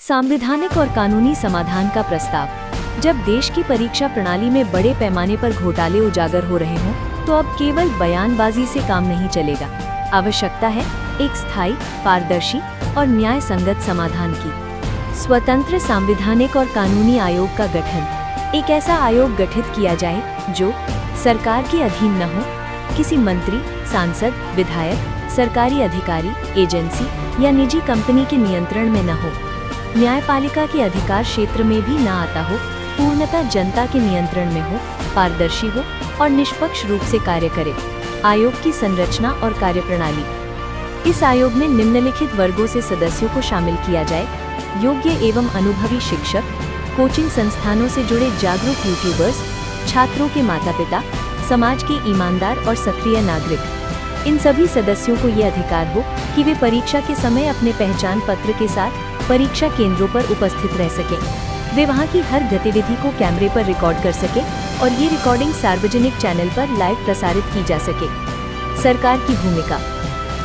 संवैधानिक और कानूनी समाधान का प्रस्ताव। जब देश की परीक्षा प्रणाली में बड़े पैमाने पर घोटाले उजागर हो रहे हों, तो अब केवल बयानबाजी से काम नहीं चलेगा। आवश्यकता है एक स्थायी, पारदर्शी और न्याय संगत समाधान की। स्वतंत्र संवैधानिक और कानूनी आयोग का गठन। एक ऐसा आयोग गठित किया जाए जो सरकार के अधीन न हो, किसी मंत्री, सांसद, विधायक, सरकारी अधिकारी, एजेंसी या निजी कंपनी के नियंत्रण में न हो, न्यायपालिका के अधिकार क्षेत्र में भी न आता हो, पूर्णतः जनता के नियंत्रण में हो, पारदर्शी हो और निष्पक्ष रूप से कार्य करे। आयोग की संरचना और कार्यप्रणाली। इस आयोग में निम्नलिखित वर्गों से सदस्यों को शामिल किया जाए: योग्य एवं अनुभवी शिक्षक, कोचिंग संस्थानों से जुड़े जागरूक यूट्यूबर्स, छात्रों के माता पिता, समाज के ईमानदार और सक्रिय नागरिक। इन सभी सदस्यों को ये अधिकार हो कि वे परीक्षा के समय अपने पहचान पत्र के साथ परीक्षा केंद्रों पर उपस्थित रह सके। वे वहां की हर गतिविधि को कैमरे पर रिकॉर्ड कर सके और ये रिकॉर्डिंग सार्वजनिक चैनल पर लाइव प्रसारित की जा सके। सरकार की भूमिका।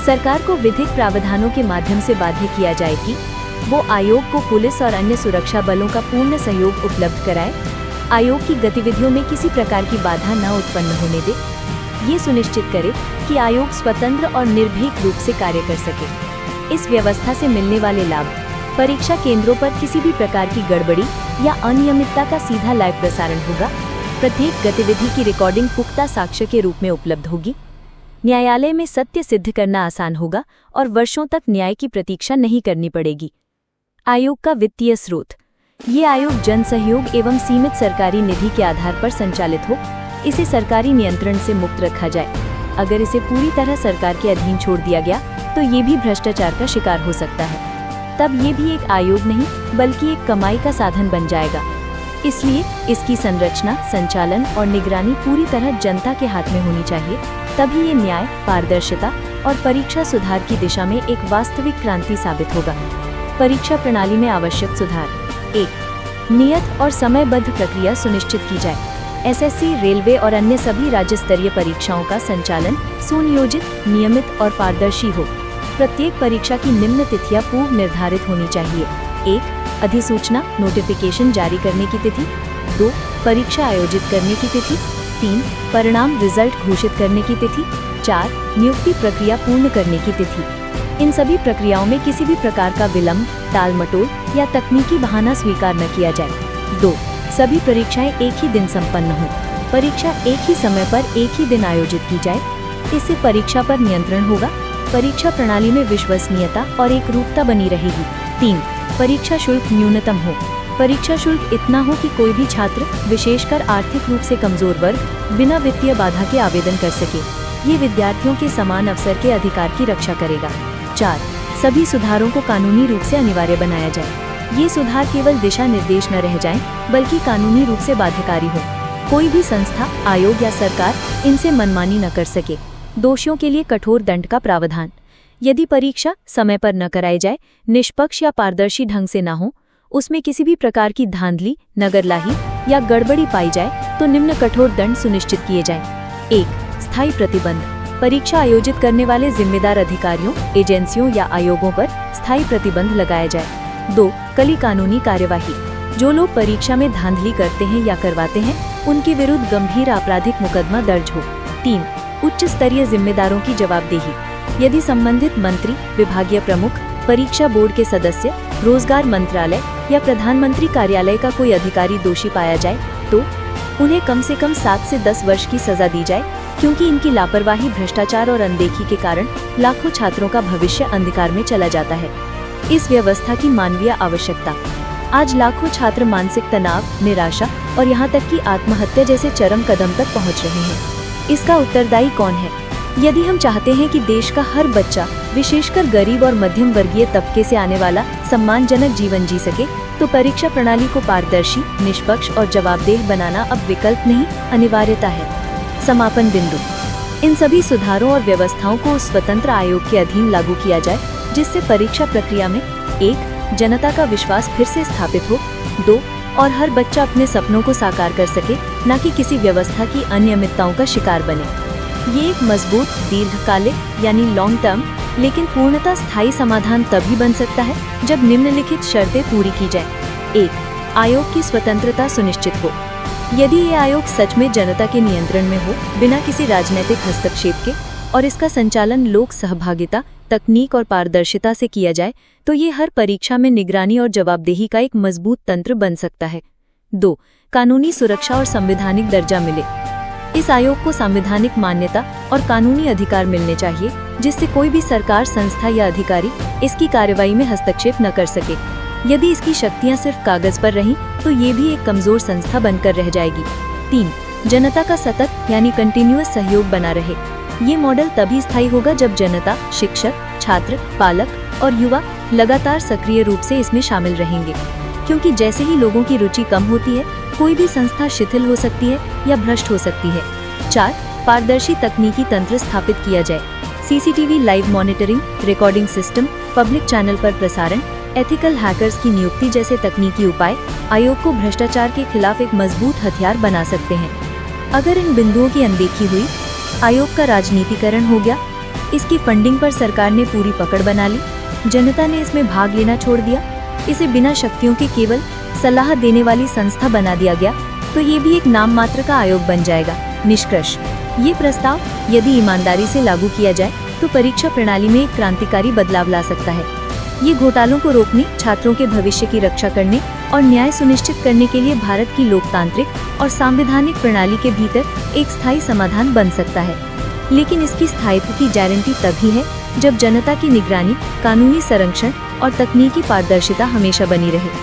सरकार को विधिक प्रावधानों के माध्यम से बाध्य किया जाए कि वो आयोग को पुलिस और अन्य सुरक्षा बलों का पूर्ण सहयोग उपलब्ध कराए, आयोग की गतिविधियों में किसी प्रकार की बाधा न उत्पन्न होने दे, ये सुनिश्चित करे कि आयोग स्वतंत्र और निर्भीक रूप से कार्य कर सके। इस व्यवस्था से मिलने वाले लाभ: परीक्षा केंद्रों पर किसी भी प्रकार की गड़बड़ी या अनियमितता का सीधा लाइव प्रसारण होगा। प्रत्येक गतिविधि की रिकॉर्डिंग पुख्ता साक्ष्य के रूप में उपलब्ध होगी। न्यायालय में सत्य सिद्ध करना आसान होगा और वर्षों तक न्याय की प्रतीक्षा नहीं करनी पड़ेगी। आयोग का वित्तीय स्रोत। ये आयोग जन सहयोग एवं सीमित सरकारी निधि के आधार पर संचालित हो। इसे सरकारी नियंत्रण से मुक्त रखा जाए। अगर इसे पूरी तरह सरकार के अधीन छोड़ दिया गया तो ये भी भ्रष्टाचार का शिकार हो सकता है। तब ये भी एक आयोग नहीं बल्कि एक कमाई का साधन बन जाएगा। इसलिए इसकी संरचना, संचालन और निगरानी पूरी तरह जनता के हाथ में होनी चाहिए। तभी ये न्याय, पारदर्शिता और परीक्षा सुधार की दिशा में एक वास्तविक क्रांति साबित होगा। परीक्षा प्रणाली में आवश्यक सुधार। 1. नियत और समयबद्ध प्रक्रिया सुनिश्चित की जाए। एसएससी, रेलवे और अन्य सभी राज्य स्तरीय परीक्षाओं का संचालन सुनियोजित, नियमित और पारदर्शी हो। प्रत्येक परीक्षा की निम्न तिथियां पूर्व निर्धारित होनी चाहिए: 1. अधिसूचना, नोटिफिकेशन जारी करने की तिथि। 2. परीक्षा आयोजित करने की तिथि। 3. परिणाम, रिजल्ट घोषित करने की तिथि। 4. नियुक्ति प्रक्रिया पूर्ण करने की तिथि। इन सभी प्रक्रियाओं में किसी भी प्रकार का विलंब, टालमटोल या तकनीकी बहाना स्वीकार न किया जाए। 2. सभी परीक्षाएं एक ही दिन संपन्न हों। परीक्षा एक ही समय पर एक ही दिन आयोजित की जाए। इससे परीक्षा पर नियंत्रण होगा। परीक्षा प्रणाली में विश्वसनीयता और एकरूपता बनी रहेगी। 3. परीक्षा शुल्क न्यूनतम हो। परीक्षा शुल्क इतना हो कि कोई भी छात्र, विशेषकर आर्थिक रूप से कमजोर वर्ग, बिना वित्तीय बाधा के आवेदन कर सके। ये विद्यार्थियों के समान अवसर के अधिकार की रक्षा करेगा। 4. सभी सुधारों को कानूनी रूप से अनिवार्य बनाया जाए। ये सुधार केवल दिशा निर्देश न रह जाएं, बल्कि कानूनी रूप से बाध्यकारी हो। कोई भी संस्था, आयोग या सरकार इनसे मनमानी न कर सके। दोषियों के लिए कठोर दंड का प्रावधान। यदि परीक्षा समय पर न कराई जाए, निष्पक्ष या पारदर्शी ढंग से न हो, उसमें किसी भी प्रकार की धांधली, नगरलाही या गड़बड़ी पाई जाए तो निम्न कठोर दंड सुनिश्चित किए जाएं। 1. स्थायी प्रतिबंध। परीक्षा आयोजित करने वाले जिम्मेदार अधिकारियों, एजेंसियों या आयोगों पर स्थायी प्रतिबंध लगाया जाए। 2. कड़ी कानूनी कार्यवाही। जो लोग परीक्षा में धांधली करते हैं या करवाते हैं, उनके विरुद्ध गंभीर आपराधिक मुकदमा दर्ज हो। 3. उच्च स्तरीय जिम्मेदारों की जवाबदेही। यदि संबंधित मंत्री, विभागीय प्रमुख, परीक्षा बोर्ड के सदस्य, रोजगार मंत्रालय या प्रधानमंत्री कार्यालय का कोई अधिकारी दोषी पाया जाए तो उन्हें कम से कम 7 से 10 वर्ष की सजा दी जाए, क्योंकि इनकी लापरवाही, भ्रष्टाचार और अनदेखी के कारण लाखों छात्रों का भविष्य अंधकार में चला जाता है। इस व्यवस्था की मानवीय आवश्यकता। आज लाखों छात्र मानसिक तनाव, निराशा और यहाँ तक कि आत्महत्या जैसे चरम कदम तक पहुँच रहे हैं। इसका उत्तरदायी कौन है? यदि हम चाहते हैं कि देश का हर बच्चा, विशेषकर गरीब और मध्यम वर्गीय तबके से आने वाला, सम्मानजनक जीवन जी सके, तो परीक्षा प्रणाली को पारदर्शी, निष्पक्ष और जवाबदेह बनाना अब विकल्प नहीं, अनिवार्यता है। समापन बिंदु। इन सभी सुधारों और व्यवस्थाओं को उस स्वतंत्र आयोग के अधीन लागू किया जाए जिससे परीक्षा प्रक्रिया में 1. जनता का विश्वास फिर से स्थापित हो। 2. और हर बच्चा अपने सपनों को साकार कर सके, न कि किसी व्यवस्था की अनियमितताओं का शिकार बने। ये एक मजबूत, दीर्घकालिक यानी लॉन्ग टर्म लेकिन पूर्णतः स्थायी समाधान तभी बन सकता है जब निम्नलिखित शर्तें पूरी की जाए। 1. आयोग की स्वतंत्रता सुनिश्चित हो। यदि ये आयोग सच में जनता के नियंत्रण में हो, बिना किसी राजनीतिक हस्तक्षेप के, और इसका संचालन लोक सहभागिता, तकनीक और पारदर्शिता से किया जाए, तो ये हर परीक्षा में निगरानी और जवाबदेही का एक मजबूत तंत्र बन सकता है। 2. कानूनी सुरक्षा और संवैधानिक दर्जा मिले। इस आयोग को संवैधानिक मान्यता और कानूनी अधिकार मिलने चाहिए, जिससे कोई भी सरकार, संस्था या अधिकारी इसकी कार्रवाई में हस्तक्षेप न कर सके। यदि इसकी शक्तियां सिर्फ कागज पर रहीं, तो ये भी एक कमजोर संस्था बनकर रह जाएगी। 3. जनता का सतत यानी कंटिन्यूअस सहयोग बना रहे। ये मॉडल तभी स्थायी होगा जब जनता, शिक्षक, छात्र, पालक और युवा लगातार सक्रिय रूप से इसमें शामिल रहेंगे, क्योंकि जैसे ही लोगों की रुचि कम होती है, कोई भी संस्था शिथिल हो सकती है या भ्रष्ट हो सकती है। 4. पारदर्शी तकनीकी तंत्र स्थापित किया जाए। CCTV live monitoring, recording system, public channel पर प्रसारण, एथिकल हैकर्स की नियुक्ति जैसे तकनीकी उपाय आयोग को भ्रष्टाचार के खिलाफ एक मजबूत हथियार बना सकते हैं। अगर इन बिंदुओं की अनदेखी हुई, आयोग का राजनीतिकरण हो गया, इसकी फंडिंग पर सरकार ने पूरी पकड़ बना ली, जनता ने इसमें भाग लेना छोड़ दिया, इसे बिना शक्तियों के केवल सलाह देने वाली संस्था बना दिया गया, तो ये भी एक नाम मात्र का आयोग बन जाएगा। निष्कर्ष: ये प्रस्ताव यदि ईमानदारी से लागू किया जाए तो परीक्षा प्रणाली में एक क्रांतिकारी बदलाव ला सकता है। ये घोटालों को रोकने, छात्रों के भविष्य की रक्षा करने और न्याय सुनिश्चित करने के लिए भारत की लोकतांत्रिक और सांविधानिक प्रणाली के भीतर एक स्थायी समाधान बन सकता है। लेकिन इसकी स्थायित्व की गारंटी तभी है जब जनता की निगरानी, कानूनी संरक्षण और तकनीकी पारदर्शिता हमेशा बनी रहे।